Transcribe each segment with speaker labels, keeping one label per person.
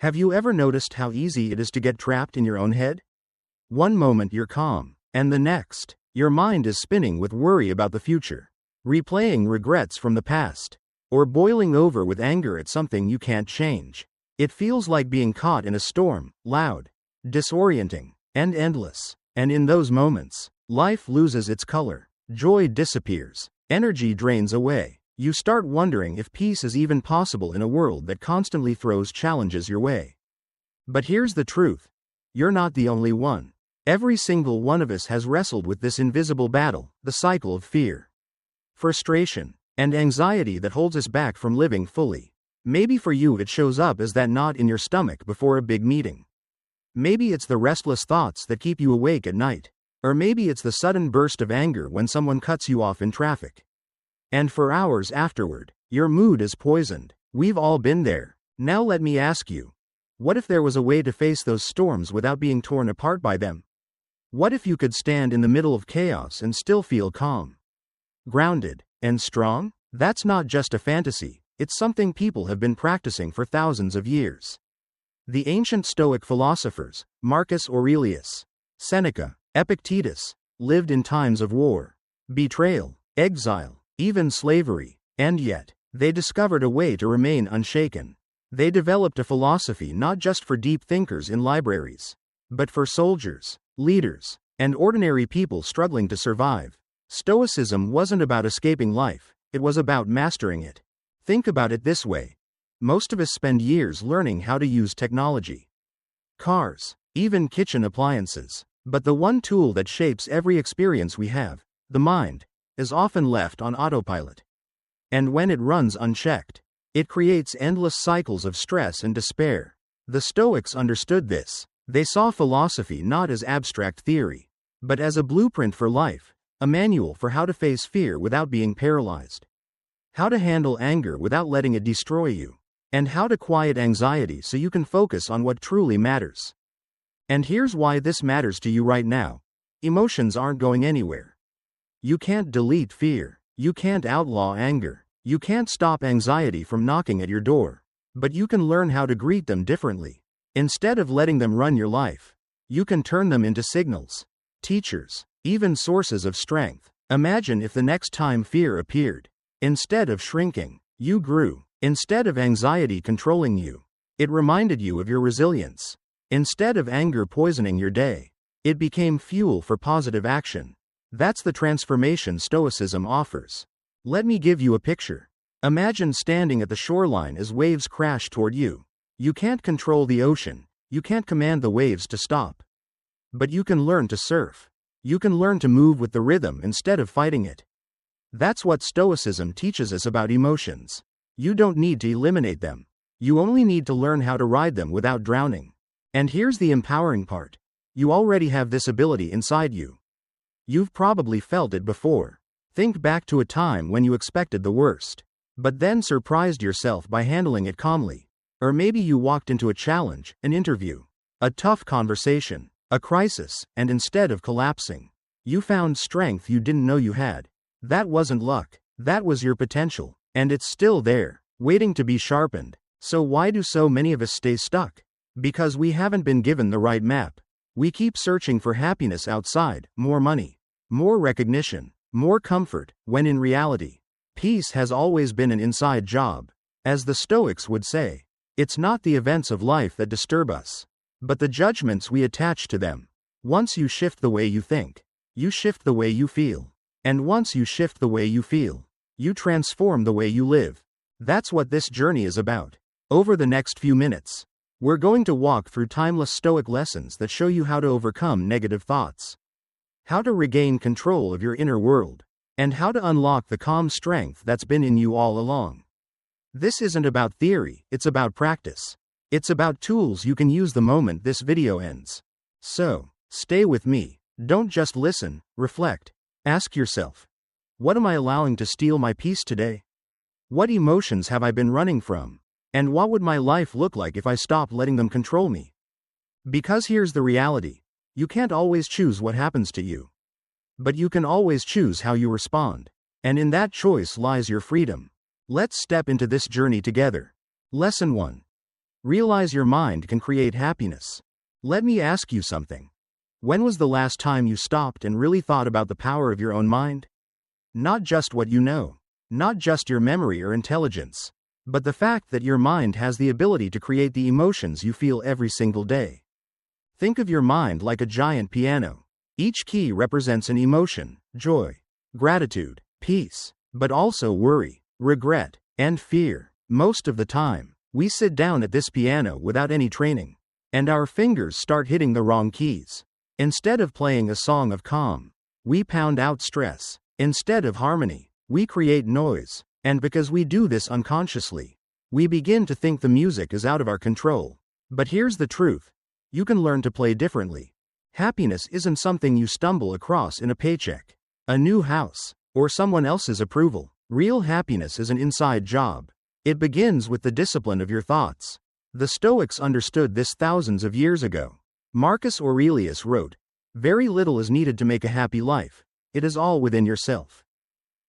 Speaker 1: Have you ever noticed how easy it is to get trapped in your own head? One moment you're calm, and the next, your mind is spinning with worry about the future, replaying regrets from the past, or boiling over with anger at something you can't change. It feels like being caught in a storm, loud, disorienting, and endless. And in those moments, life loses its color, joy disappears, energy drains away. You start wondering if peace is even possible in a world that constantly throws challenges your way. But here's the truth. You're not the only one. Every single one of us has wrestled with this invisible battle, the cycle of fear, frustration, and anxiety that holds us back from living fully. Maybe for you it shows up as that knot in your stomach before a big meeting. Maybe it's the restless thoughts that keep you awake at night. Or maybe it's the sudden burst of anger when someone cuts you off in traffic. And for hours afterward, your mood is poisoned. We've all been there. Now let me ask you, what if there was a way to face those storms without being torn apart by them? What if you could stand in the middle of chaos and still feel calm, grounded, and strong? That's not just a fantasy, it's something people have been practicing for thousands of years. The ancient Stoic philosophers, Marcus Aurelius, Seneca, Epictetus, lived in times of war, betrayal, exile, even slavery, and yet, they discovered a way to remain unshaken. They developed a philosophy not just for deep thinkers in libraries, but for soldiers, leaders, and ordinary people struggling to survive. Stoicism wasn't about escaping life, it was about mastering it. Think about it this way. Most of us spend years learning how to use technology, cars, even kitchen appliances. But the one tool that shapes every experience we have, the mind, is often left on autopilot. And when it runs unchecked, it creates endless cycles of stress and despair. The Stoics understood this. They saw philosophy not as abstract theory, but as a blueprint for life, a manual for how to face fear without being paralyzed, how to handle anger without letting it destroy you, and how to quiet anxiety so you can focus on what truly matters. And here's why this matters to you right now. Emotions aren't going anywhere. You can't delete fear. You can't outlaw anger. You can't stop anxiety from knocking at your door. But you can learn how to greet them differently. Instead of letting them run your life, you can turn them into signals, teachers, even sources of strength. Imagine if the next time fear appeared, instead of shrinking, you grew. Instead of anxiety controlling you, it reminded you of your resilience. Instead of anger poisoning your day, it became fuel for positive action. That's the transformation Stoicism offers. Let me give you a picture. Imagine standing at the shoreline as waves crash toward you. You can't control the ocean, you can't command the waves to stop. But you can learn to surf. You can learn to move with the rhythm instead of fighting it. That's what Stoicism teaches us about emotions. You don't need to eliminate them. You only need to learn how to ride them without drowning. And here's the empowering part. You already have this ability inside you. You've probably felt it before. Think back to a time when you expected the worst, but then surprised yourself by handling it calmly. Or maybe you walked into a challenge, an interview, a tough conversation, a crisis, and instead of collapsing, you found strength you didn't know you had. That wasn't luck. That was your potential. And it's still there, waiting to be sharpened. So why do so many of us stay stuck? Because we haven't been given the right map. We keep searching for happiness outside, more money, more recognition, more comfort, when in reality, peace has always been an inside job. As the Stoics would say, it's not the events of life that disturb us, but the judgments we attach to them. Once you shift the way you think, you shift the way you feel. And once you shift the way you feel, you transform the way you live. That's what this journey is about. Over the next few minutes, we're going to walk through timeless Stoic lessons that show you how to overcome negative thoughts, how to regain control of your inner world, and how to unlock the calm strength that's been in you all along. This isn't about theory, it's about practice. It's about tools you can use the moment this video ends. So, stay with me. Don't just listen, reflect. Ask yourself, what am I allowing to steal my peace today? What emotions have I been running from? And what would my life look like if I stopped letting them control me? Because here's the reality. You can't always choose what happens to you. But you can always choose how you respond. And in that choice lies your freedom. Let's step into this journey together. Lesson 1. Realize your mind can create happiness. Let me ask you something. When was the last time you stopped and really thought about the power of your own mind? Not just what you know, not just your memory or intelligence, but the fact that your mind has the ability to create the emotions you feel every single day. Think of your mind like a giant piano. Each key represents an emotion: joy, gratitude, peace, but also worry, regret, and fear. Most of the time, we sit down at this piano without any training, and our fingers start hitting the wrong keys. Instead of playing a song of calm, we pound out stress. Instead of harmony, we create noise. And because we do this unconsciously, we begin to think the music is out of our control. But here's the truth. You can learn to play differently. Happiness isn't something you stumble across in a paycheck, a new house, or someone else's approval. Real happiness is an inside job. It begins with the discipline of your thoughts. The Stoics understood this thousands of years ago. Marcus Aurelius wrote, "Very little is needed to make a happy life. It is all within yourself."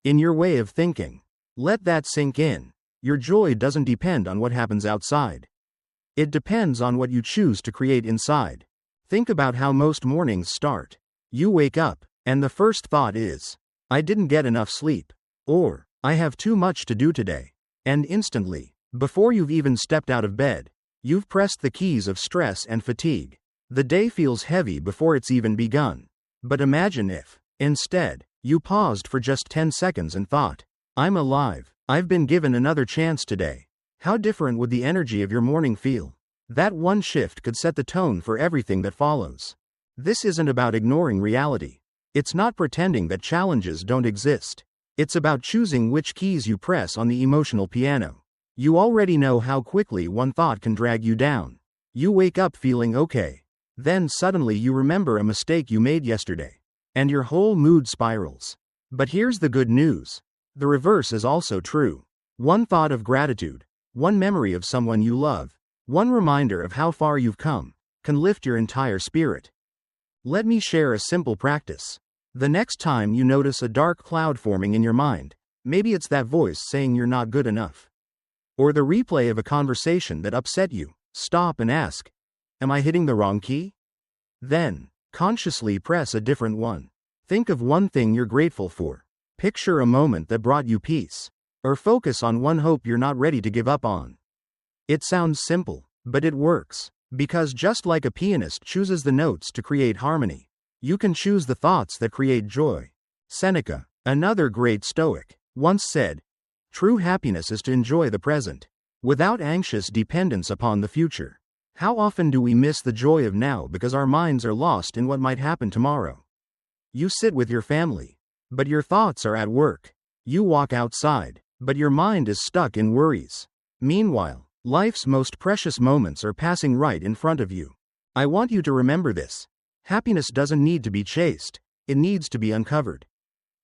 Speaker 1: In your way of thinking. Let that sink in. Your joy doesn't depend on what happens outside. It depends on what you choose to create inside. Think about how most mornings start. You wake up, and the first thought is, "I didn't get enough sleep," or "I have too much to do today." And instantly, before you've even stepped out of bed, you've pressed the keys of stress and fatigue. The day feels heavy before it's even begun. But imagine if, instead, you paused for just 10 seconds and thought, "I'm alive. I've been given another chance today." How different would the energy of your morning feel? That one shift could set the tone for everything that follows. This isn't about ignoring reality. It's not pretending that challenges don't exist. It's about choosing which keys you press on the emotional piano. You already know how quickly one thought can drag you down. You wake up feeling okay. Then suddenly you remember a mistake you made yesterday, and your whole mood spirals. But here's the good news. The reverse is also true. One thought of gratitude, one memory of someone you love, one reminder of how far you've come, can lift your entire spirit. Let me share a simple practice. The next time you notice a dark cloud forming in your mind, maybe it's that voice saying you're not good enough, or the replay of a conversation that upset you, stop and ask, "Am I hitting the wrong key?" Then, consciously press a different one. Think of one thing you're grateful for. Picture a moment that brought you peace, or focus on one hope you're not ready to give up on. It sounds simple, but it works, because just like a pianist chooses the notes to create harmony, you can choose the thoughts that create joy. Seneca, another great Stoic, once said, "True happiness is to enjoy the present, without anxious dependence upon the future." How often do we miss the joy of now because our minds are lost in what might happen tomorrow? You sit with your family, but your thoughts are at work. You walk outside, but your mind is stuck in worries. Meanwhile, life's most precious moments are passing right in front of you. I want you to remember this. Happiness doesn't need to be chased, it needs to be uncovered.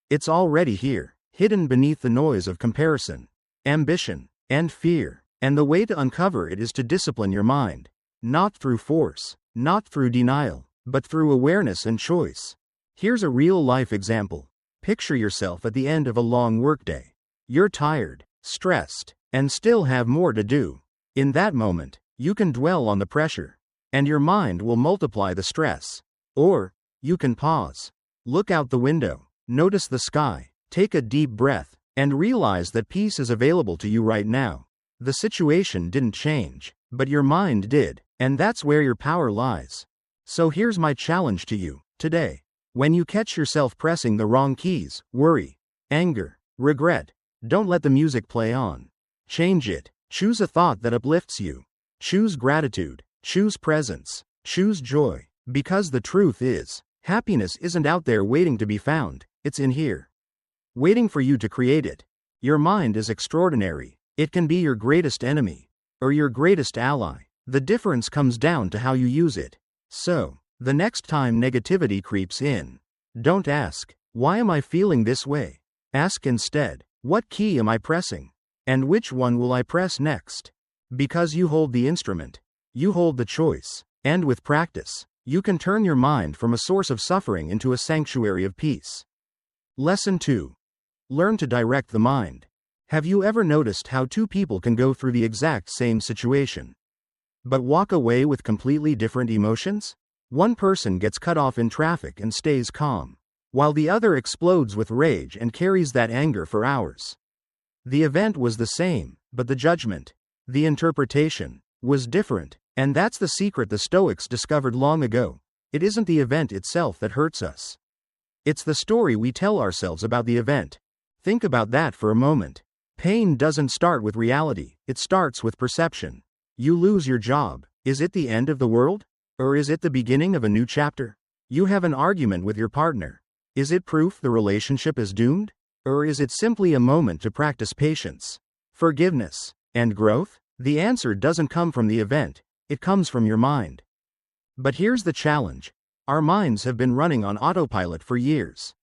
Speaker 1: It's already here, hidden beneath the noise of comparison, ambition, and fear. And the way to uncover it is to discipline your mind. Not through force, not through denial, but through awareness and choice. Here's a real-life example. Picture yourself at the end of a long workday. You're tired, stressed, and still have more to do. In that moment, you can dwell on the pressure, and your mind will multiply the stress. Or, you can pause. Look out the window, notice the sky, take a deep breath, and realize that peace is available to you right now. The situation didn't change, but your mind did, and that's where your power lies. So here's my challenge to you, today. When you catch yourself pressing the wrong keys, worry, anger, regret, don't let the music play on. Change it. Choose a thought that uplifts you. Choose gratitude. Choose presence. Choose joy. Because the truth is, happiness isn't out there waiting to be found, it's in here, waiting for you to create it. Your mind is extraordinary. It can be your greatest enemy, or your greatest ally. The difference comes down to how you use it. So, the next time negativity creeps in, don't ask, "Why am I feeling this way?" Ask instead, "What key am I pressing? And which one will I press next?" Because you hold the instrument, you hold the choice, and with practice, you can turn your mind from a source of suffering into a sanctuary of peace. Lesson 2. Learn to direct the mind. Have you ever noticed how two people can go through the exact same situation, but walk away with completely different emotions? One person gets cut off in traffic and stays calm, while the other explodes with rage and carries that anger for hours. The event was the same, but the judgment, the interpretation, was different, and that's the secret the Stoics discovered long ago. It isn't the event itself that hurts us. It's the story we tell ourselves about the event. Think about that for a moment. Pain doesn't start with reality, it starts with perception. You lose your job. Is it the end of the world? Or is it the beginning of a new chapter? You have an argument with your partner. Is it proof the relationship is doomed? Or is it simply a moment to practice patience, forgiveness, and growth? The answer doesn't come from the event, it comes from your mind. But here's the challenge. Our minds have been running on autopilot for years.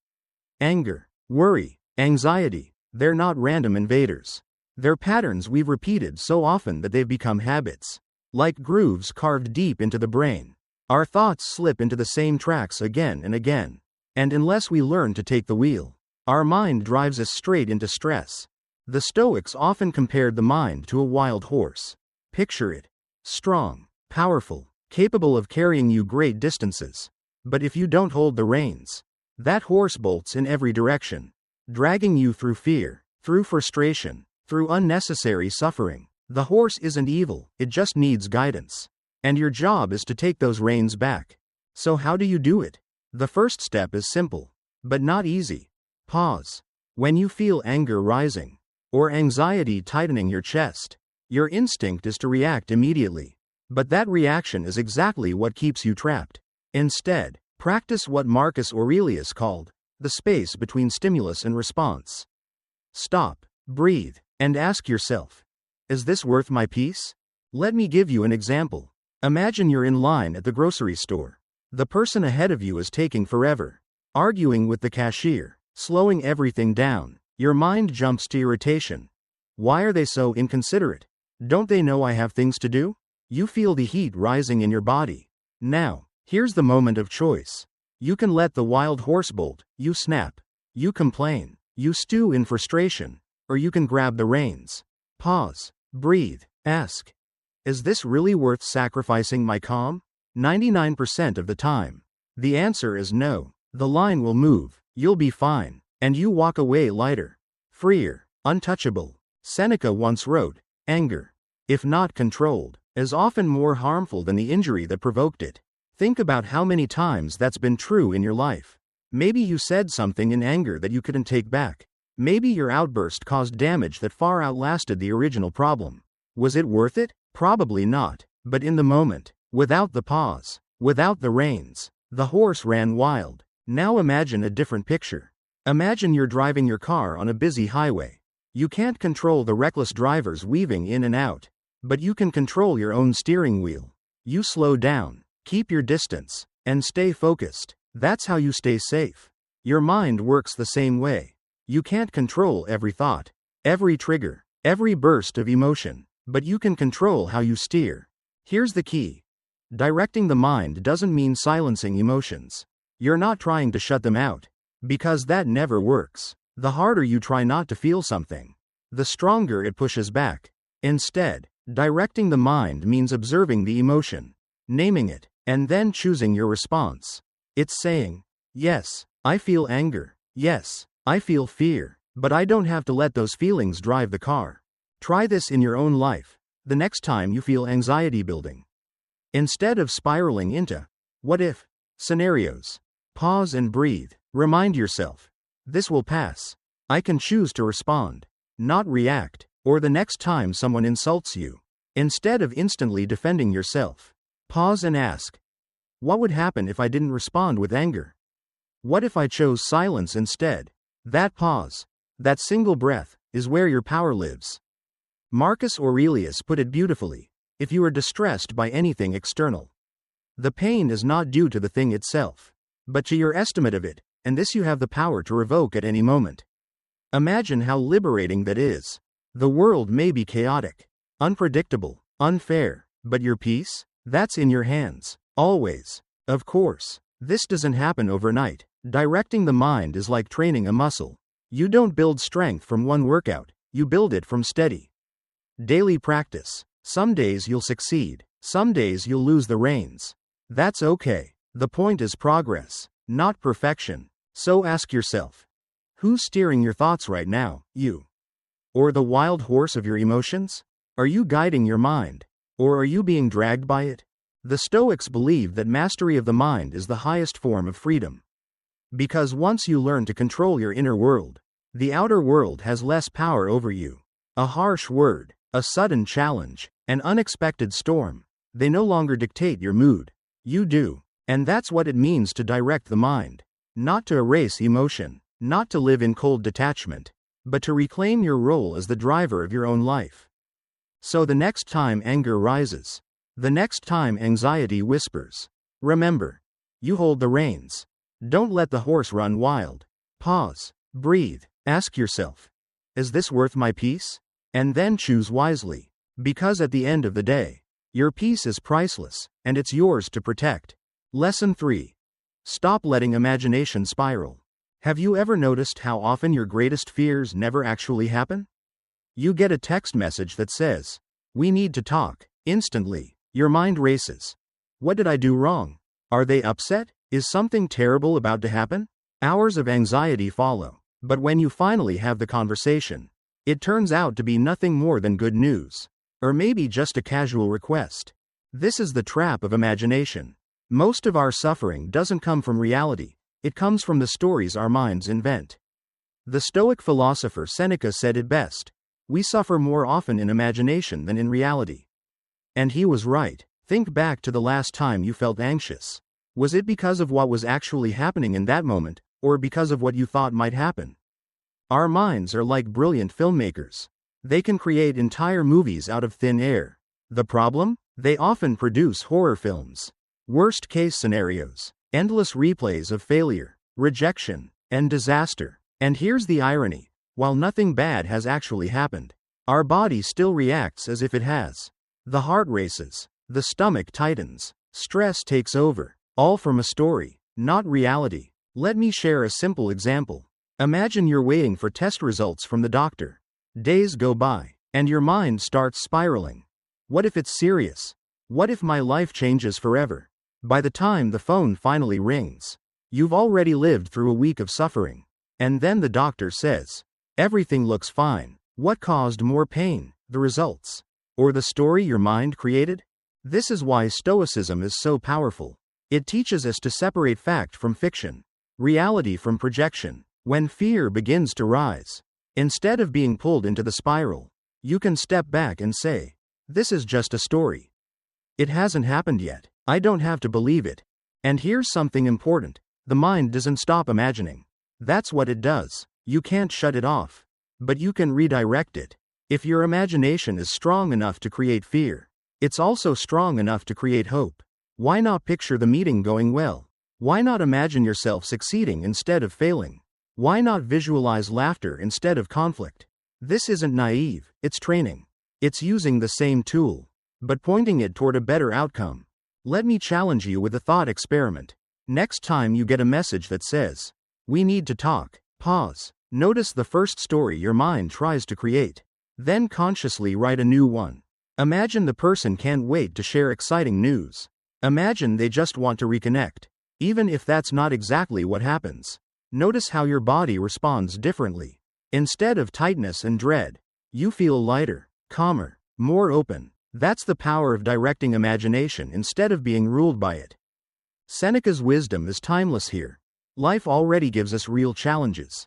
Speaker 1: Anger, worry, anxiety, they're not random invaders. They're patterns we've repeated so often that they've become habits. Like grooves carved deep into the brain. Our thoughts slip into the same tracks again and again. And unless we learn to take the wheel, our mind drives us straight into stress. The Stoics often compared the mind to a wild horse. Picture it. Strong, powerful, capable of carrying you great distances. But if you don't hold the reins, that horse bolts in every direction, dragging you through fear, through frustration, through unnecessary suffering. The horse isn't evil, it just needs guidance. And your job is to take those reins back. So how do you do it? The first step is simple, but not easy. Pause. When you feel anger rising, or anxiety tightening your chest, your instinct is to react immediately. But that reaction is exactly what keeps you trapped. Instead, practice what Marcus Aurelius called the space between stimulus and response. Stop, breathe, and ask yourself, is this worth my peace? Let me give you an example. Imagine you're in line at the grocery store. The person ahead of you is taking forever, arguing with the cashier, slowing everything down. Your mind jumps to irritation. Why are they so inconsiderate? Don't they know I have things to do? You feel the heat rising in your body. Now, here's the moment of choice. You can let the wild horse bolt, you snap, you complain, you stew in frustration, or you can grab the reins. Pause, breathe, ask, is this really worth sacrificing my calm? 99% of the time, the answer is no. The line will move, you'll be fine, and you walk away lighter, freer, untouchable. Seneca once wrote, anger, if not controlled, is often more harmful than the injury that provoked it. Think about how many times that's been true in your life. Maybe you said something in anger that you couldn't take back. Maybe your outburst caused damage that far outlasted the original problem. Was it worth it? Probably not. But in the moment, without the pause, without the reins, the horse ran wild. Now imagine a different picture. Imagine you're driving your car on a busy highway. You can't control the reckless drivers weaving in and out, but you can control your own steering wheel. You slow down, keep your distance, and stay focused. That's how you stay safe. Your mind works the same way. You can't control every thought, every trigger, every burst of emotion, but you can control how you steer. Here's the key. Directing the mind doesn't mean silencing emotions. You're not trying to shut them out, because that never works. The harder you try not to feel something, the stronger it pushes back. Instead, directing the mind means observing the emotion, naming it, and then choosing your response. It's saying, yes, I feel anger. Yes, I feel fear. But I don't have to let those feelings drive the car. Try this in your own life. The next time you feel anxiety building, instead of spiraling into what if scenarios, pause and breathe. Remind yourself, this will pass. I can choose to respond, not react. Or the next time someone insults you, instead of instantly defending yourself, pause and ask, what would happen if I didn't respond with anger? What if I chose silence instead? That pause, that single breath, is where your power lives. Marcus Aurelius put it beautifully. If you are distressed by anything external, the pain is not due to the thing itself, but to your estimate of it, and this you have the power to revoke at any moment. Imagine how liberating that is. The world may be chaotic, unpredictable, unfair, but your peace? That's in your hands, always. Of course, this doesn't happen overnight. Directing the mind is like training a muscle. You don't build strength from one workout, you build it from steady, daily practice. Some days you'll succeed, Some days you'll lose the reins. That's okay. The point is progress, not perfection. So ask yourself, who's steering your thoughts right now, you? Or the wild horse of your emotions? Are you guiding your mind? Or are you being dragged by it? The Stoics believe that mastery of the mind is the highest form of freedom. Because once you learn to control your inner world, the outer world has less power over you. A harsh word, a sudden challenge, an unexpected storm, they no longer dictate your mood. You do. And that's what it means to direct the mind. Not to erase emotion, not to live in cold detachment, but to reclaim your role as the driver of your own life. So the next time anger rises, the next time anxiety whispers, remember, you hold the reins. Don't let the horse run wild. Pause, breathe, ask yourself, is this worth my peace? And then choose wisely. Because at the end of the day, your peace is priceless, and it's yours to protect. Lesson 3. Stop letting imagination spiral. Have you ever noticed how often your greatest fears never actually happen? You get a text message that says, "We need to talk." Instantly, your mind races. What did I do wrong? Are they upset? Is something terrible about to happen? Hours of anxiety follow. But when you finally have the conversation, it turns out to be nothing more than good news. Or maybe just a casual request. This is the trap of imagination. Most of our suffering doesn't come from reality, it comes from the stories our minds invent. The Stoic philosopher Seneca said it best, we suffer more often in imagination than in reality. And he was right. Think back to the last time you felt anxious. Was it because of what was actually happening in that moment, or because of what you thought might happen? Our minds are like brilliant filmmakers. They can create entire movies out of thin air. The problem? They often produce horror films. Worst-case scenarios. Endless replays of failure, rejection, and disaster. And here's the irony. While nothing bad has actually happened, our body still reacts as if it has. The heart races. The stomach tightens. Stress takes over. All from a story, not reality. Let me share a simple example. Imagine you're waiting for test results from the doctor. Days go by, and your mind starts spiraling. What if it's serious? What if my life changes forever? By the time the phone finally rings, you've already lived through a week of suffering. And then the doctor says, everything looks fine. What caused more pain? The results? Or the story your mind created? This is why Stoicism is so powerful. It teaches us to separate fact from fiction, reality from projection. When fear begins to rise, instead of being pulled into the spiral, you can step back and say, this is just a story. It hasn't happened yet. I don't have to believe it. And here's something important. The mind doesn't stop imagining. That's what it does. You can't shut it off. But you can redirect it. If your imagination is strong enough to create fear, it's also strong enough to create hope. Why not picture the meeting going well? Why not imagine yourself succeeding instead of failing? Why not visualize laughter instead of conflict? This isn't naive, it's training. It's using the same tool, but pointing it toward a better outcome. Let me challenge you with a thought experiment. Next time you get a message that says, we need to talk, pause. Notice the first story your mind tries to create. Then consciously write a new one. Imagine the person can't wait to share exciting news. Imagine they just want to reconnect. Even if that's not exactly what happens. Notice how your body responds differently. Instead of tightness and dread, you feel lighter, calmer, more open. That's the power of directing imagination instead of being ruled by it. Seneca's wisdom is timeless here. Life already gives us real challenges.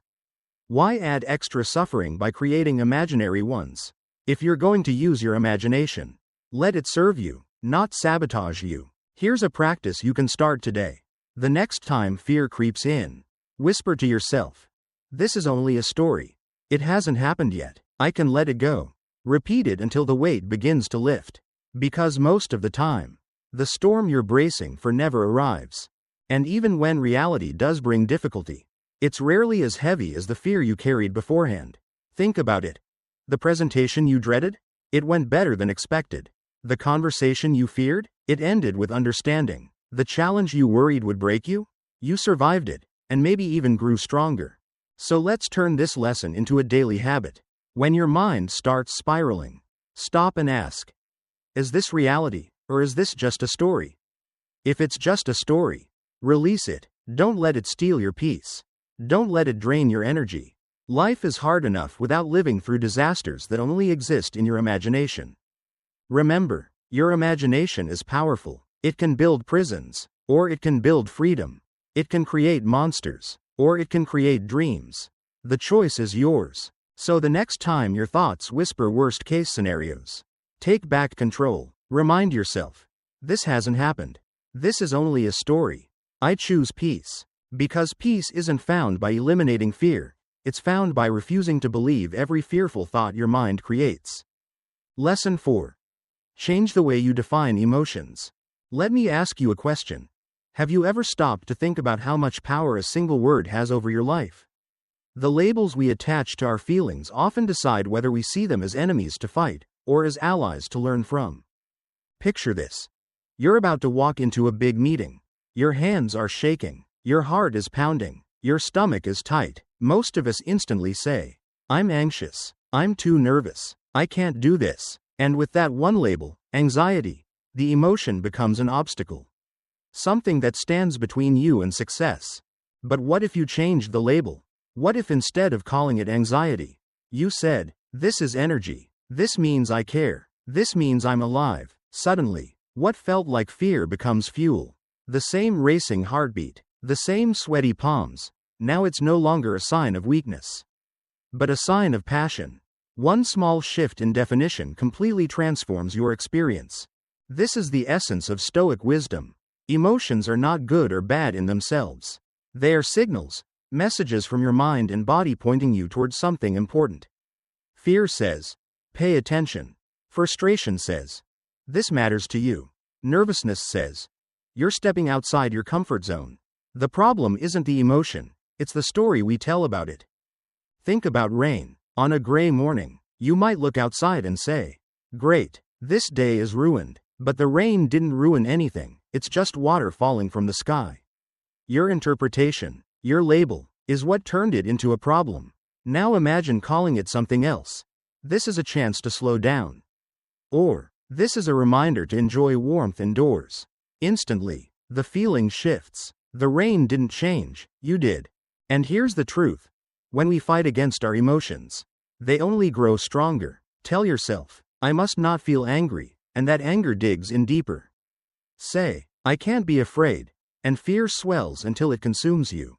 Speaker 1: Why add extra suffering by creating imaginary ones? If you're going to use your imagination, let it serve you, not sabotage you. Here's a practice you can start today. The next time fear creeps in, whisper to yourself, this is only a story. It hasn't happened yet. I can let it go. Repeat it until the weight begins to lift. Because most of the time, the storm you're bracing for never arrives. And even when reality does bring difficulty, it's rarely as heavy as the fear you carried beforehand. Think about it. The presentation you dreaded? It went better than expected. The conversation you feared? It ended with understanding. The challenge you worried would break you? You survived it, and maybe even grew stronger. So let's turn this lesson into a daily habit. When your mind starts spiraling, stop and ask, is this reality, Or is this just a story? If it's just a story, release it. Don't let it steal your peace. Don't let it drain your energy. Life is hard enough without living through disasters that only exist in your imagination. Remember, your imagination is powerful. It can build prisons, or it can build freedom. It can create monsters, or it can create dreams. The choice is yours. So the next time your thoughts whisper worst-case scenarios, take back control. Remind yourself, this hasn't happened. This is only a story. I choose peace. Because peace isn't found by eliminating fear, it's found by refusing to believe every fearful thought your mind creates. Lesson 4. Change the way you define emotions. Let me ask you a question. Have you ever stopped to think about how much power a single word has over your life? The labels we attach to our feelings often decide whether we see them as enemies to fight, or as allies to learn from. Picture this. You're about to walk into a big meeting. Your hands are shaking. Your heart is pounding. Your stomach is tight. Most of us instantly say, I'm anxious. I'm too nervous. I can't do this. And with that one label, anxiety, the emotion becomes an obstacle. Something that stands between you and success. But what if you changed the label? What if instead of calling it anxiety, you said, this is energy. This means I care. This means I'm alive. Suddenly, what felt like fear becomes fuel. The same racing heartbeat, the same sweaty palms. Now it's no longer a sign of weakness, but a sign of passion. One small shift in definition completely transforms your experience. This is the essence of Stoic wisdom. Emotions are not good or bad in themselves. They are signals, messages from your mind and body pointing you towards something important. Fear says, pay attention. Frustration says, this matters to you. Nervousness says, you're stepping outside your comfort zone. The problem isn't the emotion, it's the story we tell about it. Think about rain. On a gray morning, you might look outside and say, great, this day is ruined. But the rain didn't ruin anything, it's just water falling from the sky. Your interpretation, your label, is what turned it into a problem. Now imagine calling it something else. This is a chance to slow down. Or, this is a reminder to enjoy warmth indoors. Instantly, the feeling shifts. The rain didn't change, you did. And here's the truth. When we fight against our emotions, they only grow stronger. Tell yourself, I must not feel angry, and that anger digs in deeper. Say, I can't be afraid, and fear swells until it consumes you.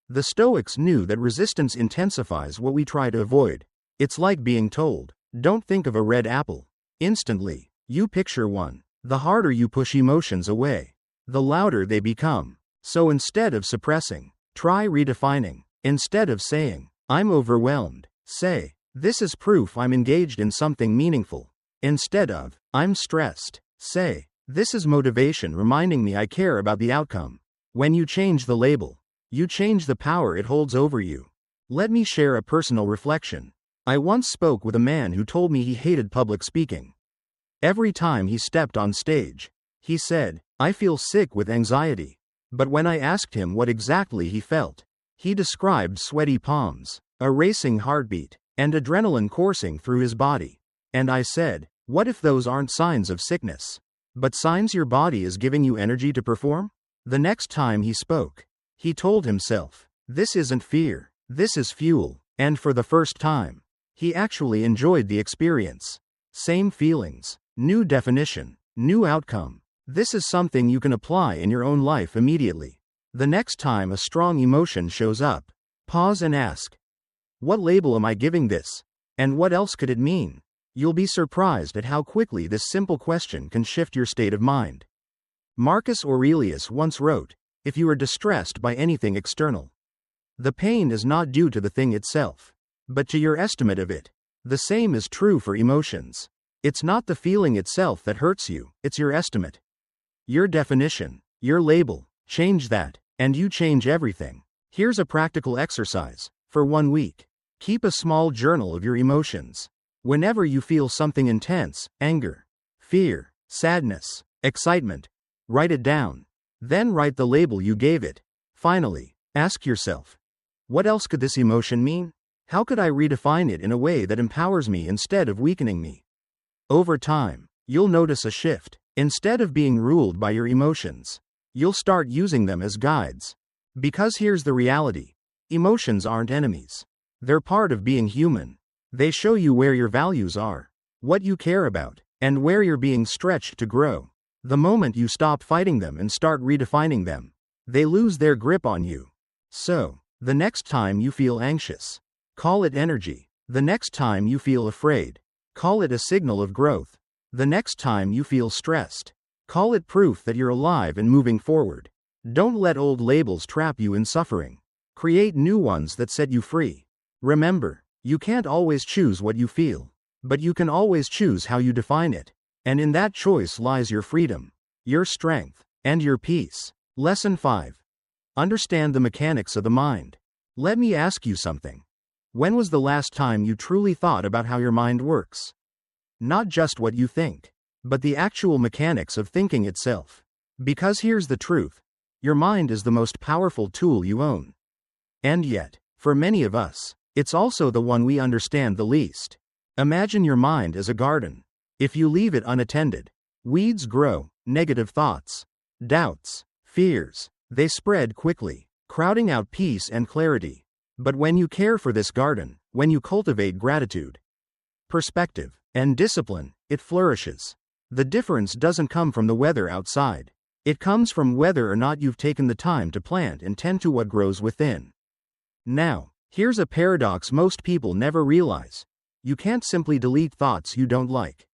Speaker 1: The Stoics knew that resistance intensifies what we try to avoid. It's like being told, don't think of a red apple. Instantly, you picture one. The harder you push emotions away, the louder they become. So instead of suppressing, try redefining. Instead of saying, I'm overwhelmed, say, this is proof I'm engaged in something meaningful. Instead of, I'm stressed, say, this is motivation reminding me I care about the outcome. When you change the label, you change the power it holds over you. Let me share a personal reflection. I once spoke with a man who told me he hated public speaking. Every time he stepped on stage, he said, I feel sick with anxiety. But when I asked him what exactly he felt, he described sweaty palms, a racing heartbeat, and adrenaline coursing through his body. And I said, what if those aren't signs of sickness, but signs your body is giving you energy to perform? The next time he spoke, he told himself, this isn't fear, this is fuel. And for the first time, he actually enjoyed the experience. Same feelings, new definition, new outcome. This is something you can apply in your own life immediately. The next time a strong emotion shows up, pause and ask, what label am I giving this? And what else could it mean? You'll be surprised at how quickly this simple question can shift your state of mind. Marcus Aurelius once wrote, if you are distressed by anything external, the pain is not due to the thing itself, but to your estimate of it. The same is true for emotions. It's not the feeling itself that hurts you, it's your estimate. Your definition, your label, change that, and you change everything. Here's a practical exercise. For 1 week, keep a small journal of your emotions. Whenever you feel something intense, anger, fear, sadness, excitement, write it down. Then write the label you gave it. Finally, ask yourself, what else could this emotion mean? How could I redefine it in a way that empowers me instead of weakening me? Over time, you'll notice a shift. Instead of being ruled by your emotions, you'll start using them as guides. Because here's the reality. Emotions aren't enemies. They're part of being human. They show you where your values are, what you care about, and where you're being stretched to grow. The moment you stop fighting them and start redefining them, they lose their grip on you. So, the next time you feel anxious, call it energy. The next time you feel afraid, call it a signal of growth. The next time you feel stressed, call it proof that you're alive and moving forward. Don't let old labels trap you in suffering. Create new ones that set you free. Remember, you can't always choose what you feel, but you can always choose how you define it. And in that choice lies your freedom, your strength, and your peace. Lesson 5. Understand the mechanics of the mind. Let me ask you something. When was the last time you truly thought about how your mind works? Not just what you think, but the actual mechanics of thinking itself. Because here's the truth. Your mind is the most powerful tool you own. And yet, for many of us, it's also the one we understand the least. Imagine your mind as a garden. If you leave it unattended, weeds grow, negative thoughts, doubts, fears, they spread quickly, crowding out peace and clarity. But when you care for this garden, when you cultivate gratitude, perspective, and discipline, it flourishes. The difference doesn't come from the weather outside. It comes from whether or not you've taken the time to plant and tend to what grows within. Now, here's a paradox most people never realize. You can't simply delete thoughts you don't like.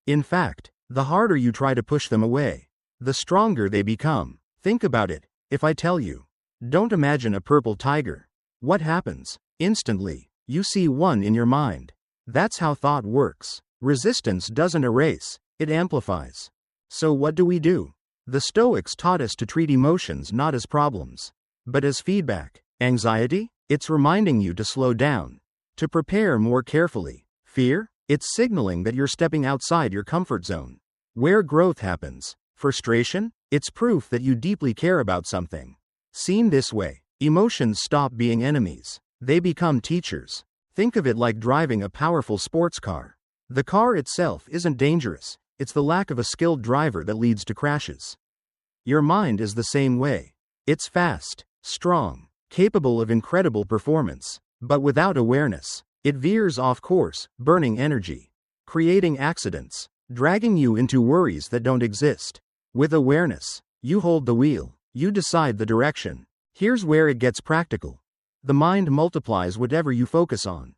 Speaker 1: In fact, the harder you try to push them away, the stronger they become. Think about it. If I tell you, don't imagine a purple tiger, what happens? Instantly, you see one in your mind. That's how thought works. Resistance doesn't erase, it amplifies. So what do? The Stoics taught us to treat emotions not as problems, but as feedback. Anxiety? It's reminding you to slow down, to prepare more carefully. Fear? It's signaling that you're stepping outside your comfort zone, where growth happens. Frustration? It's proof that you deeply care about something. Seen this way, emotions stop being enemies. They become teachers. Think of it like driving a powerful sports car. The car itself isn't dangerous, it's the lack of a skilled driver that leads to crashes. Your mind is the same way. It's fast, strong, capable of incredible performance, but without awareness, it veers off course, burning energy, creating accidents, dragging you into worries that don't exist. With awareness, you hold the wheel, you decide the direction. Here's where it gets practical. The mind multiplies whatever you focus on.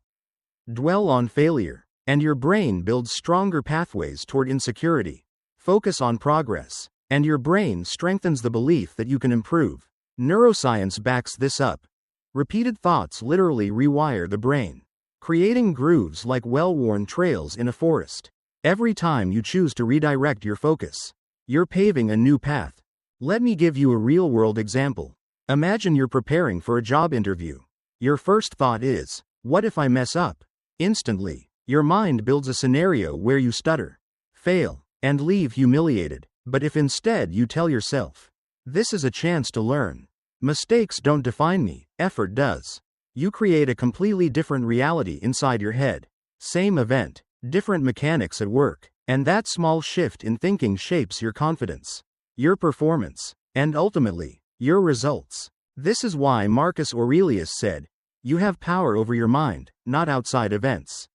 Speaker 1: Dwell on failure, and your brain builds stronger pathways toward insecurity. Focus on progress, and your brain strengthens the belief that you can improve. Neuroscience backs this up. Repeated thoughts literally rewire the brain, creating grooves like well-worn trails in a forest. Every time you choose to redirect your focus, you're paving a new path. Let me give you a real-world example. Imagine you're preparing for a job interview. Your first thought is, what if I mess up? Instantly, your mind builds a scenario where you stutter, fail, and leave humiliated. But if instead you tell yourself, this is a chance to learn. Mistakes don't define me, effort does. You create a completely different reality inside your head. Same event, different mechanics at work, and that small shift in thinking shapes your confidence, your performance, and ultimately, your results. This is why Marcus Aurelius said, you have power over your mind, not outside events.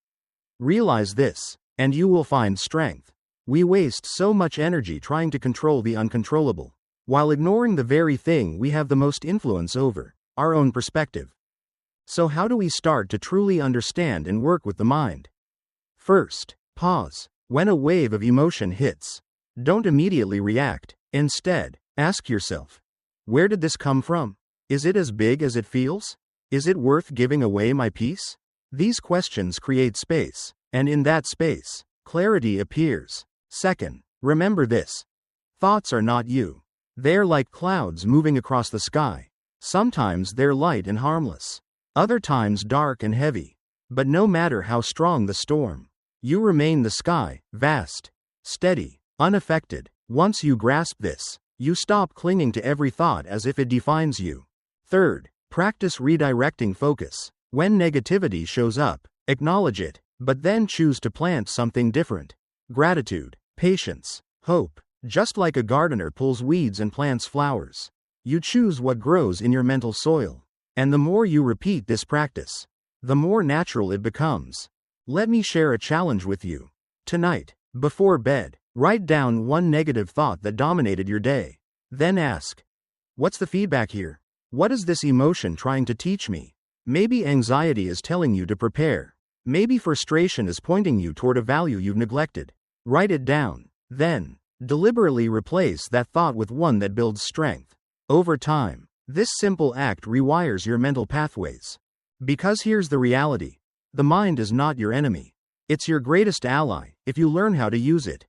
Speaker 1: Realize this, and you will find strength. We waste so much energy trying to control the uncontrollable, while ignoring the very thing we have the most influence over, our own perspective. So how do we start to truly understand and work with the mind? First, pause. When a wave of emotion hits, don't immediately react. Instead, ask yourself, where did this come from? Is it as big as it feels? Is it worth giving away my peace? These questions create space, and in that space, clarity appears. Second, remember this. Thoughts are not you. They're like clouds moving across the sky. Sometimes they're light and harmless, other times dark and heavy. But no matter how strong the storm, you remain the sky, vast, steady, unaffected. Once you grasp this, you stop clinging to every thought as if it defines you. Third, practice redirecting focus. When negativity shows up, acknowledge it, but then choose to plant something different. Gratitude, patience, hope, Just like a gardener pulls weeds and plants flowers, you choose what grows in your mental soil. And the more you repeat this practice, the more natural it becomes. Let me share a challenge with you. Tonight, before bed, write down one negative thought that dominated your day. Then ask, what's the feedback here? What is this emotion trying to teach me? Maybe anxiety is telling you to prepare. Maybe frustration is pointing you toward a value you've neglected. Write it down. Then, deliberately replace that thought with one that builds strength. Over time, this simple act rewires your mental pathways. Because here's the reality. The mind is not your enemy. It's your greatest ally, if you learn how to use it.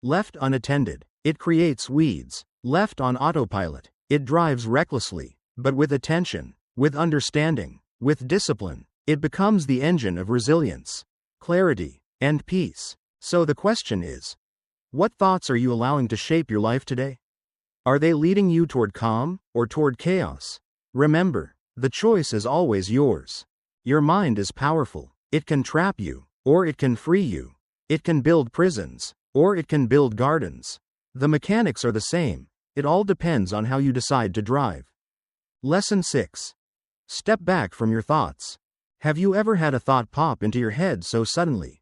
Speaker 1: Left unattended, it creates weeds. Left on autopilot, it drives recklessly. But with attention, with understanding, with discipline, it becomes the engine of resilience, clarity, and peace. So the question is, what thoughts are you allowing to shape your life today? Are they leading you toward calm or toward chaos? Remember, the choice is always yours. Your mind is powerful. It can trap you, or it can free you. It can build prisons, or it can build gardens. The mechanics are the same. It all depends on how you decide to drive. Lesson 6. Step back from your thoughts. Have you ever had a thought pop into your head so suddenly,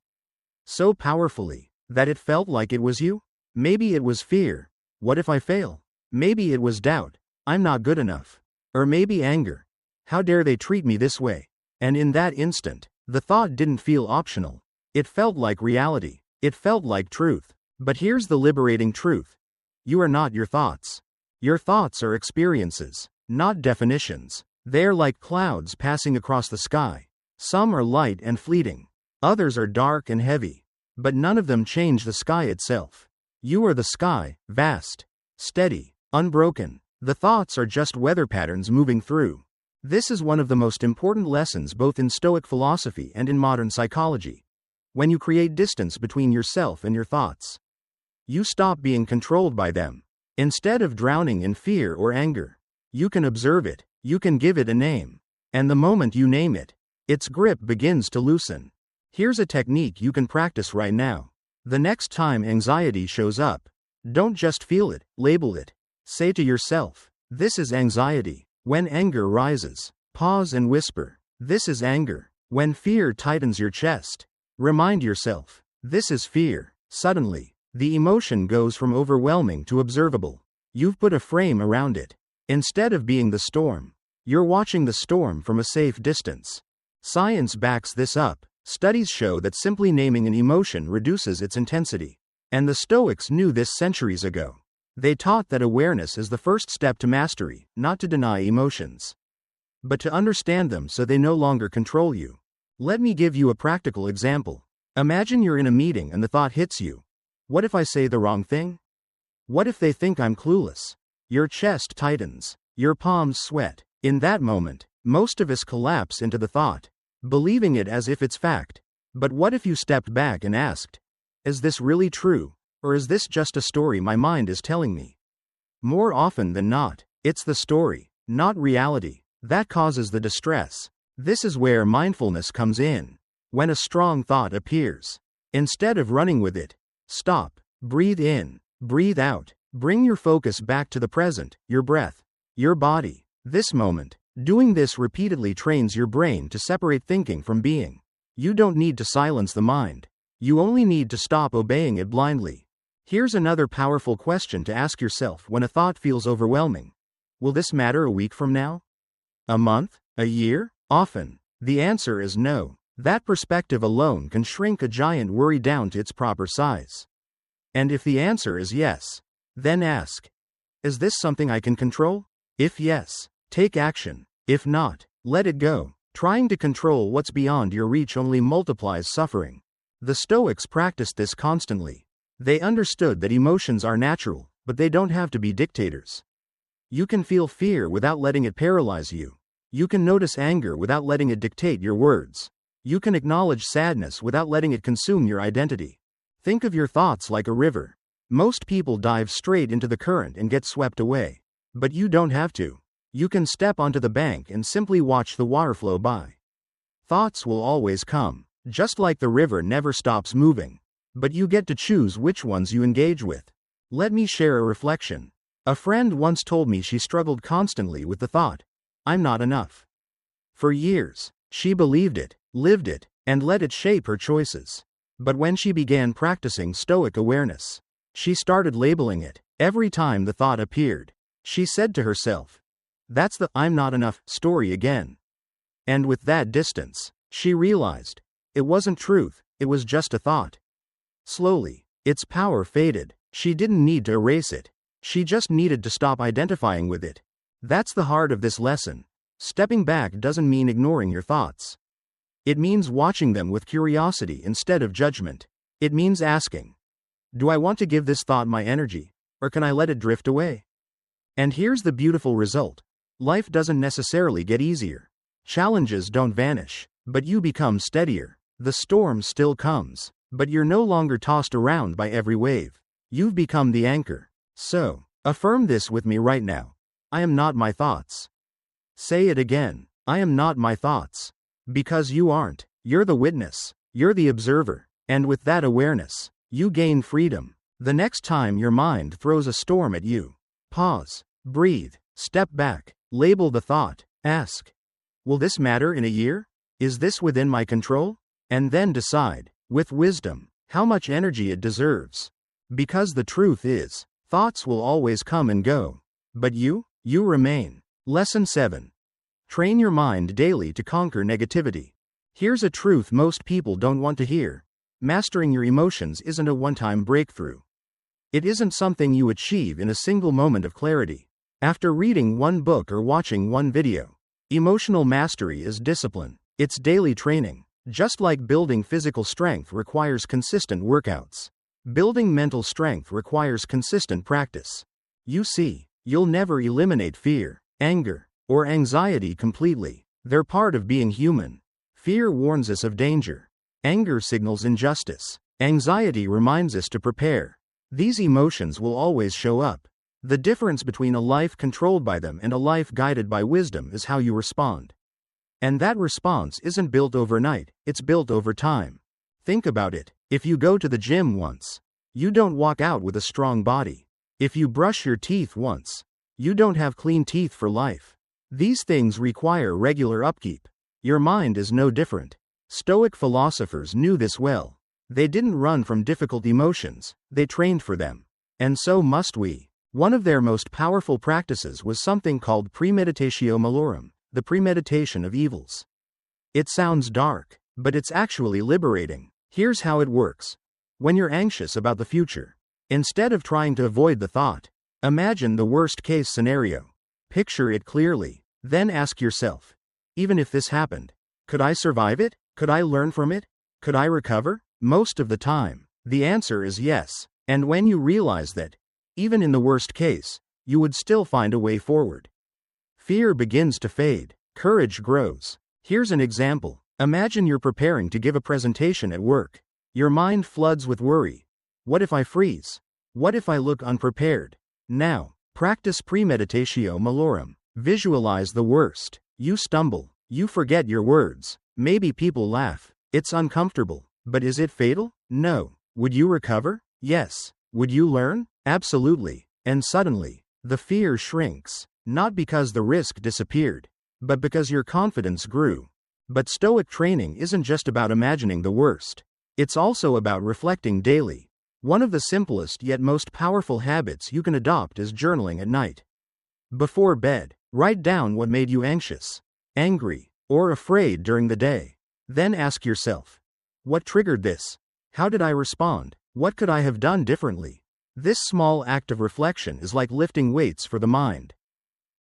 Speaker 1: so powerfully, that it felt like it was you? Maybe it was fear. What if I fail? Maybe it was doubt. I'm not good enough. Or maybe anger. How dare they treat me this way? And in that instant, the thought didn't feel optional. It felt like reality. It felt like truth. But here's the liberating truth. You are not your thoughts. Your thoughts are experiences, not definitions. They're like clouds passing across the sky. Some are light and fleeting. Others are dark and heavy. But none of them change the sky itself. You are the sky, vast, steady, unbroken. The thoughts are just weather patterns moving through. This is one of the most important lessons both in Stoic philosophy and in modern psychology. When you create distance between yourself and your thoughts, you stop being controlled by them. Instead of drowning in fear or anger, you can observe it, you can give it a name. And the moment you name it, its grip begins to loosen. Here's a technique you can practice right now. The next time anxiety shows up, don't just feel it, label it. Say to yourself, this is anxiety. When anger rises, pause and whisper, this is anger. When fear tightens your chest, remind yourself, this is fear. Suddenly, the emotion goes from overwhelming to observable. You've put a frame around it. Instead of being the storm, you're watching the storm from a safe distance. Science backs this up. Studies show that simply naming an emotion reduces its intensity. And the Stoics knew this centuries ago. They taught that awareness is the first step to mastery, not to deny emotions, but to understand them so they no longer control you. Let me give you a practical example. Imagine you're in a meeting and the thought hits you. What if I say the wrong thing? What if they think I'm clueless? Your chest tightens. Your palms sweat. In that moment, most of us collapse into the thought, believing it as if it's fact. But what if you stepped back and asked, is this really true? Or is this just a story my mind is telling me? More often than not, it's the story, not reality, that causes the distress. This is where mindfulness comes in. When a strong thought appears, instead of running with it, stop, breathe in, breathe out, bring your focus back to the present, your breath, your body, this moment. Doing this repeatedly trains your brain to separate thinking from being. You don't need to silence the mind. You only need to stop obeying it blindly. Here's another powerful question to ask yourself when a thought feels overwhelming. Will this matter a week from now? A month? A year? Often, the answer is no. That perspective alone can shrink a giant worry down to its proper size. And if the answer is yes, then ask, is this something I can control? If yes, take action. If not, let it go. Trying to control what's beyond your reach only multiplies suffering. The Stoics practiced this constantly. They understood that emotions are natural, but they don't have to be dictators. You can feel fear without letting it paralyze you. You can notice anger without letting it dictate your words. You can acknowledge sadness without letting it consume your identity. Think of your thoughts like a river. Most people dive straight into the current and get swept away. But you don't have to. You can step onto the bank and simply watch the water flow by. Thoughts will always come, just like the river never stops moving. But you get to choose which ones you engage with. Let me share a reflection. A friend once told me she struggled constantly with the thought, I'm not enough. For years, she believed it, lived it, and let it shape her choices. But when she began practicing Stoic awareness, she started labeling it. Every time the thought appeared, she said to herself, that's the I'm not enough story again. And with that distance, she realized, it wasn't truth, it was just a thought. Slowly, its power faded. She didn't need to erase it. She just needed to stop identifying with it. That's the heart of this lesson. Stepping back doesn't mean ignoring your thoughts. It means watching them with curiosity instead of judgment. It means asking, do I want to give this thought my energy, or can I let it drift away? And here's the beautiful result. Life doesn't necessarily get easier. Challenges don't vanish, but you become steadier. The storm still comes, but you're no longer tossed around by every wave. You've become the anchor. So, affirm this with me right now. I am not my thoughts. Say it again. I am not my thoughts. Because you aren't. You're the witness. You're the observer. And with that awareness, you gain freedom. The next time your mind throws a storm at you, pause, breathe, step back, label the thought, ask, will this matter in a year? Is this within my control? And then decide, with wisdom, how much energy it deserves. Because the truth is, thoughts will always come and go. But you remain. Lesson 7. Train your mind daily to conquer negativity. Here's a truth most people don't want to hear. Mastering your emotions isn't a one-time breakthrough. It isn't something you achieve in a single moment of clarity. After reading one book or watching one video. Emotional mastery is discipline. It's daily training. Just like building physical strength requires consistent workouts, building mental strength requires consistent practice. You see, you'll never eliminate fear, anger, or anxiety completely. They're part of being human. Fear warns us of danger. Anger signals injustice. Anxiety reminds us to prepare. These emotions will always show up. The difference between a life controlled by them and a life guided by wisdom is how you respond. And that response isn't built overnight, it's built over time. Think about it. If you go to the gym once, you don't walk out with a strong body. If you brush your teeth once, you don't have clean teeth for life. These things require regular upkeep. Your mind is no different. Stoic philosophers knew this well. They didn't run from difficult emotions, they trained for them. And so must we. One of their most powerful practices was something called premeditatio malorum, the premeditation of evils. It sounds dark, but it's actually liberating. Here's how it works. When you're anxious about the future, instead of trying to avoid the thought, imagine the worst-case scenario. Picture it clearly. Then ask yourself, even if this happened, could I survive it? Could I learn from it? Could I recover? Most of the time, the answer is yes. And when you realize that, even in the worst case, you would still find a way forward, fear begins to fade. Courage grows. Here's an example. Imagine you're preparing to give a presentation at work. Your mind floods with worry. What if I freeze? What if I look unprepared? Now, practice premeditatio malorum. Visualize the worst. You stumble. You forget your words. Maybe people laugh. It's uncomfortable. But is it fatal? No. Would you recover? Yes. Would you learn? Absolutely. And suddenly, the fear shrinks. Not because the risk disappeared, but because your confidence grew. But Stoic training isn't just about imagining the worst. It's also about reflecting daily. One of the simplest yet most powerful habits you can adopt is journaling at night. Before bed, write down what made you anxious, angry, or afraid during the day. Then ask yourself, what triggered this? How did I respond? What could I have done differently? This small act of reflection is like lifting weights for the mind.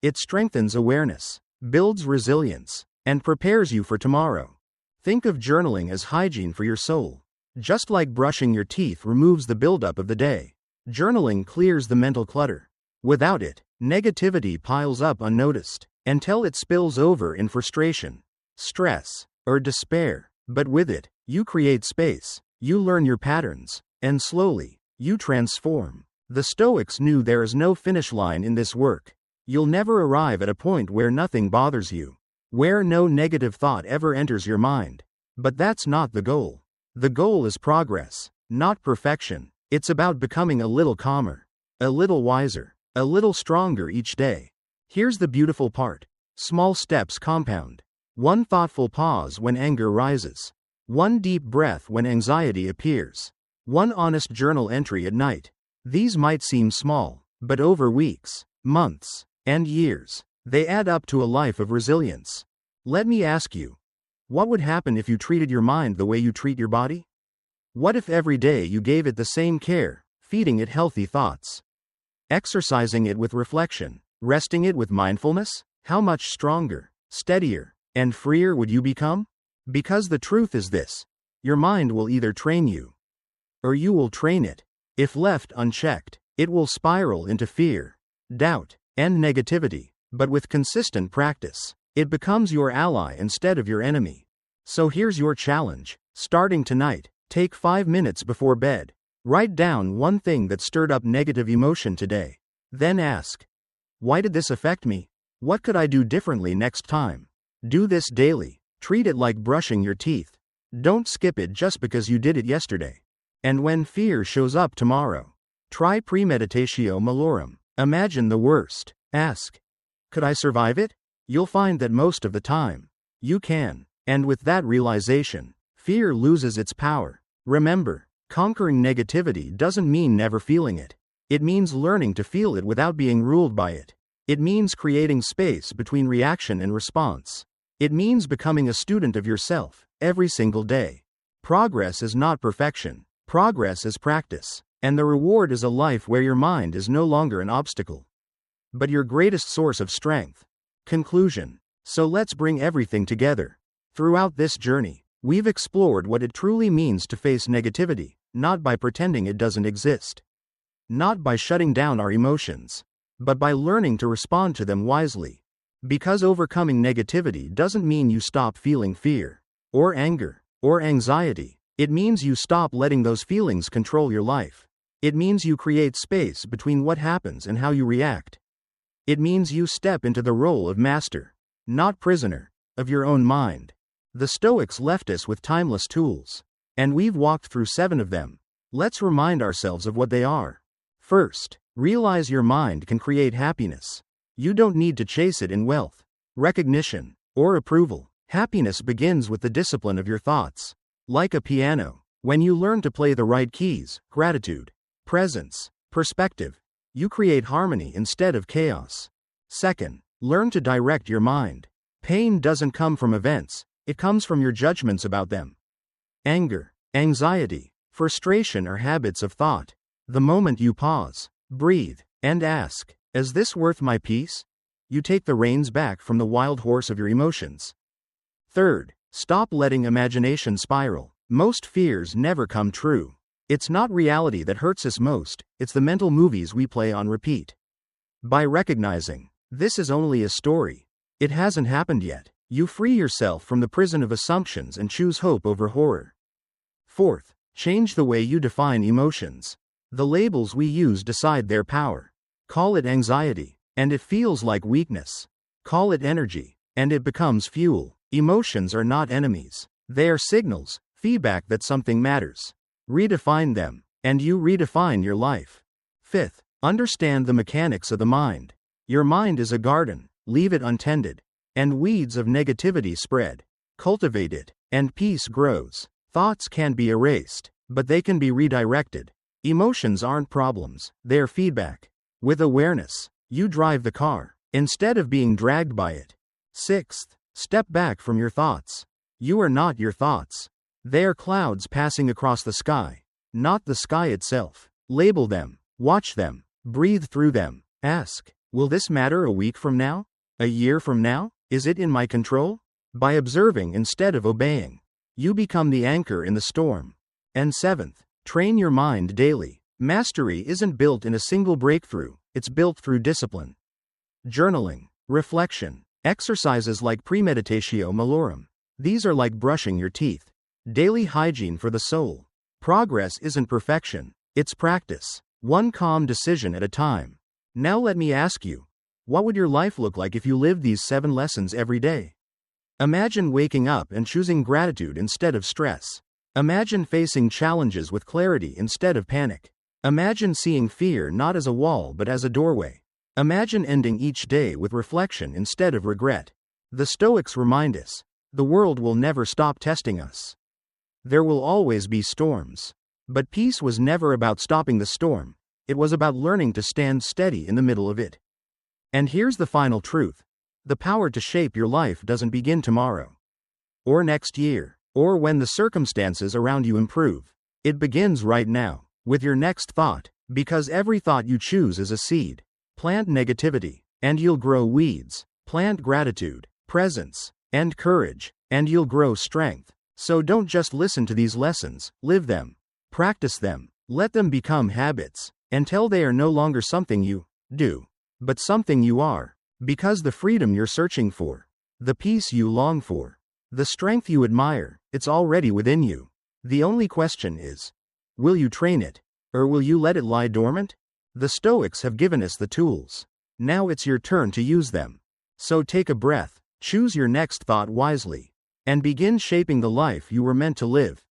Speaker 1: It strengthens awareness, builds resilience, and prepares you for tomorrow. Think of journaling as hygiene for your soul. Just like brushing your teeth removes the buildup of the day, journaling clears the mental clutter. Without it, negativity piles up unnoticed, until it spills over in frustration, stress, or despair. But with it, you create space, you learn your patterns, and slowly, you transform. The Stoics knew there is no finish line in this work. You'll never arrive at a point where nothing bothers you, where no negative thought ever enters your mind. But that's not the goal. The goal is progress, not perfection. It's about becoming a little calmer, a little wiser, a little stronger each day. Here's the beautiful part. Small steps compound. One thoughtful pause when anger rises. One deep breath when anxiety appears. One honest journal entry at night. These might seem small, but over weeks, months, and years, they add up to a life of resilience. Let me ask you, what would happen if you treated your mind the way you treat your body? What if every day you gave it the same care, feeding it healthy thoughts, exercising it with reflection, resting it with mindfulness? How much stronger, steadier, and freer would you become? Because the truth is this: your mind will either train you, or you will train it. If left unchecked, it will spiral into fear, doubt, and negativity. But with consistent practice, it becomes your ally instead of your enemy. So here's your challenge. Starting tonight, take 5 minutes before bed. Write down one thing that stirred up negative emotion today. Then ask, why did this affect me? What could I do differently next time? Do this daily. Treat it like brushing your teeth. Don't skip it just because you did it yesterday. And when fear shows up tomorrow, try premeditatio malorum. Imagine the worst. Ask, could I survive it? You'll find that most of the time, you can. And with that realization, fear loses its power. Remember, conquering negativity doesn't mean never feeling it. It means learning to feel it without being ruled by it. It means creating space between reaction and response. It means becoming a student of yourself every single day. Progress is not perfection. Progress is practice. And the reward is a life where your mind is no longer an obstacle, but your greatest source of strength. Conclusion. So let's bring everything together. Throughout this journey, we've explored what it truly means to face negativity, not by pretending it doesn't exist, not by shutting down our emotions, but by learning to respond to them wisely. Because overcoming negativity doesn't mean you stop feeling fear, or anger, or anxiety. It means you stop letting those feelings control your life. It means you create space between what happens and how you react. It means you step into the role of master, not prisoner, of your own mind. The Stoics left us with timeless tools, and we've walked through 7 of them. Let's remind ourselves of what they are. First, realize your mind can create happiness. You don't need to chase it in wealth, recognition, or approval. Happiness begins with the discipline of your thoughts. Like a piano, when you learn to play the right keys, gratitude, presence, perspective, you create harmony instead of chaos. Second, learn to direct your mind. Pain doesn't come from events, it comes from your judgments about them. Anger, anxiety, frustration are habits of thought. The moment you pause, breathe, and ask, is this worth my peace? You take the reins back from the wild horse of your emotions. Third, stop letting imagination spiral. Most fears never come true. It's not reality that hurts us most, it's the mental movies we play on repeat. By recognizing, this is only a story, it hasn't happened yet, you free yourself from the prison of assumptions and choose hope over horror. Fourth, change the way you define emotions. The labels we use decide their power. Call it anxiety, and it feels like weakness. Call it energy, and it becomes fuel. Emotions are not enemies. They are signals, feedback that something matters. Redefine them, and you redefine your life. Fifth, understand the mechanics of the mind. Your mind is a garden, leave it untended, and weeds of negativity spread. Cultivate it, and peace grows. Thoughts can be erased, but they can be redirected. Emotions aren't problems, they're feedback. With awareness, you drive the car, instead of being dragged by it. Sixth, step back from your thoughts. You are not your thoughts. They are clouds passing across the sky, not the sky itself. Label them, watch them, breathe through them. Ask, will this matter a week from now? A year from now? Is it in my control? By observing instead of obeying, you become the anchor in the storm. And seventh, train your mind daily. Mastery isn't built in a single breakthrough, it's built through discipline. Journaling, reflection, exercises like premeditatio malorum. These are like brushing your teeth. Daily hygiene for the soul. Progress isn't perfection, it's practice. One calm decision at a time. Now let me ask you, what would your life look like if you lived these 7 lessons every day? Imagine waking up and choosing gratitude instead of stress. Imagine facing challenges with clarity instead of panic. Imagine seeing fear not as a wall but as a doorway. Imagine ending each day with reflection instead of regret. The Stoics remind us, the world will never stop testing us. There will always be storms. But peace was never about stopping the storm, it was about learning to stand steady in the middle of it. And here's the final truth. The power to shape your life doesn't begin tomorrow, or next year, or when the circumstances around you improve. It begins right now, with your next thought, because every thought you choose is a seed. Plant negativity, and you'll grow weeds. Plant gratitude, presence, and courage, and you'll grow strength. So don't just listen to these lessons, live them. Practice them, let them become habits, until they are no longer something you do, but something you are. Because the freedom you're searching for, the peace you long for, the strength you admire, it's already within you. The only question is, will you train it, or will you let it lie dormant? The Stoics have given us the tools. Now it's your turn to use them. So take a breath, choose your next thought wisely, and begin shaping the life you were meant to live.